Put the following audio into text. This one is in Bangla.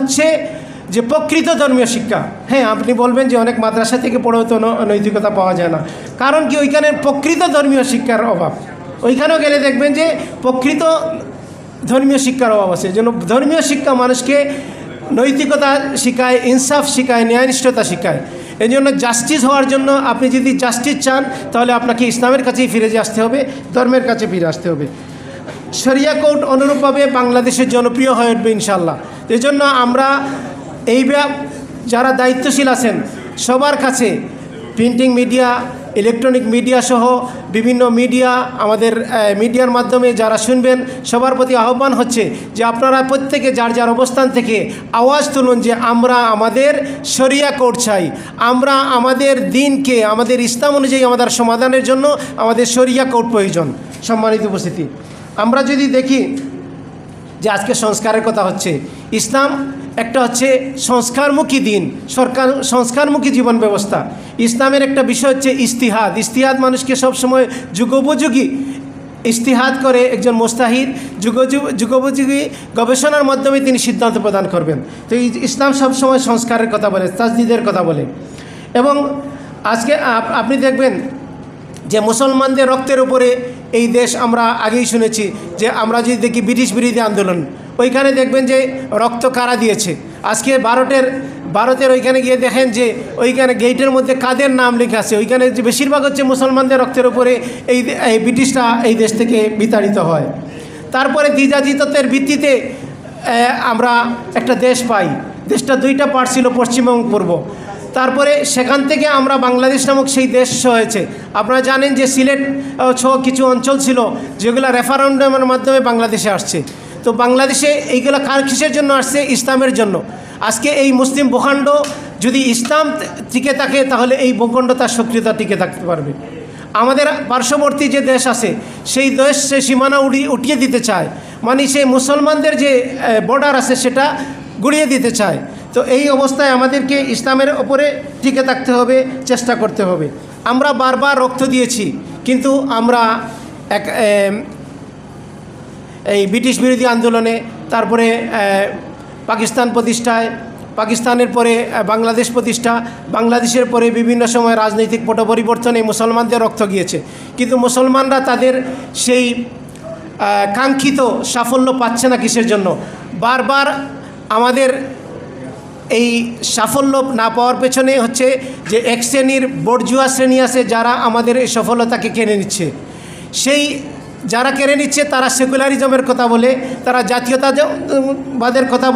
হচ্ছে যে প্রকৃত ধর্মীয় শিক্ষা। হ্যাঁ, আপনি বলবেন যে অনেক মাদ্রাসা থেকে পড়েও তো নৈতিকতা পাওয়া যায় না, কারণ কি ওইখানে প্রকৃত ধর্মীয় শিক্ষার অভাব। ওইখানেও গেলে দেখবেন যে প্রকৃত ধর্মীয় শিক্ষার অভাব আছে। যেন ধর্মীয় শিক্ষা মানুষকে নৈতিকতা শিখায়, ইনসাফ শিখায়, ন্যায়নিষ্ঠতা শিখায়। এই জন্য জাস্টিস হওয়ার জন্য আপনি যদি জাস্টিস চান তাহলে আপনাকে ইসলামের কাছেই ফিরে আসতে হবে, ধর্মের কাছে ফিরে আসতে হবে। শরিয়া কোর্ট অনুরূপভাবে বাংলাদেশের জনপ্রিয় হয়ে উঠবে ইনশাআল্লাহ। এই জন্য আমরা এই যারা দায়িত্বশীল আছেন সবার কাছে, প্রিন্টিং মিডিয়া, ইলেকট্রনিক মিডিয়া সহ বিভিন্ন মিডিয়া, আমাদের মিডিয়ার মাধ্যমে যারা শুনবেন সবার প্রতি আহ্বান হচ্ছে যে আপনারা প্রত্যেকে যার যার অবস্থান থেকে আওয়াজ তুলুন যে আমরা আমাদের শরিয়া কোর্ট চাই, আমরা আমাদের দিনকে, আমাদের ইসলাম অনুযায়ী আমাদের সমাধানের জন্য আমাদের শরিয়া কোর্ট প্রয়োজন। সম্মানিত উপস্থিতি, আমরা যদি দেখি যে আজকে সংস্কারের কথা হচ্ছে, ইসলাম একটা হচ্ছে সংস্কারমুখী দিন, সংস্কারমুখী জীবন ব্যবস্থা। ইসলামের একটা বিষয় হচ্ছে ইস্তিহাদ। ইস্তিহাদ মানুষকে সবসময় যুগোপযোগী ইস্তিহাদ করে একজন মুস্তাহিদ যুগোপযোগী গবেষণার মাধ্যমে তিনি সিদ্ধান্ত প্রদান করবেন। তো ইসলাম সবসময় সংস্কারের কথা বলে, তাজদিদের কথা বলে। এবং আজকে আপনি দেখবেন যে মুসলমানদের রক্তের উপরে এই দেশ, আমরা আগেই শুনেছি যে আমরা যদি দেখি ব্রিটিশ বিরোধী আন্দোলন, ওইখানে দেখবেন যে রক্ত কারা দিয়েছে। আজকে ভারতের ওইখানে গিয়ে দেখেন যে ওইখানে গেটের মধ্যে কাদের নাম লেখা আছে, ওইখানে যে বেশিরভাগ হচ্ছে মুসলমানদের রক্তের উপরে এই ব্রিটিশরা এই দেশ থেকে বিতাড়িত হয়। তারপরে দ্বিজাতিত্বের ভিত্তিতে আমরা একটা দেশ পাই। দেশটা দুইটা পার্ট ছিল, পশ্চিম এবং পূর্ব। তারপরে সেখান থেকে আমরা বাংলাদেশ নামক সেই দেশ হয়েছে। আপনারা জানেন যে সিলেট সহ কিছু অঞ্চল ছিল যেগুলো রেফারেন্ডামের মাধ্যমে বাংলাদেশে আসছে। তো বাংলাদেশে এইগুলো কিসের জন্য আসছে? ইসলামের জন্য। আজকে এই মুসলিম ভূখণ্ড যদি ইসলাম টিকে থাকে তাহলে এই ভূখণ্ড তার সক্রিয়তা টিকে থাকতে পারবে। আমাদের পার্শ্ববর্তী যে দেশ আছে সেই দেশ সে সীমানা উঠিয়ে দিতে চায়, মানে সেই মুসলমানদের যে বর্ডার আছে সেটা গুড়িয়ে দিতে চায়। তো এই অবস্থায় আমাদেরকে ইসলামের ওপরে টিকে থাকতে হবে, চেষ্টা করতে হবে। আমরা বারবার রক্ত দিয়েছি, কিন্তু আমরা এই ব্রিটিশ বিরোধী আন্দোলনে, তারপরে পাকিস্তান প্রতিষ্ঠায়, পাকিস্তানের পরে বাংলাদেশ প্রতিষ্ঠা, বাংলাদেশের পরে বিভিন্ন সময় রাজনৈতিক পট পরিবর্তনে মুসলমানদের রক্ত গিয়েছে, কিন্তু মুসলমানরা তাদের সেই কাঙ্ক্ষিত সাফল্য পাচ্ছে না। কিসের জন্য? বারবার আমাদের এই সাফল্য না পাওয়ার পেছনে হচ্ছে যে এক শ্রেণীর বর্জুয়া শ্রেণী আছে যারা আমাদের এই সফলতাকে কেড়ে নিচ্ছে। সেই যারা কেড়ে নিচ্ছে তারা সেকুলারিজমের কথা বলে, তারা জাতীয়তাবাদের কথা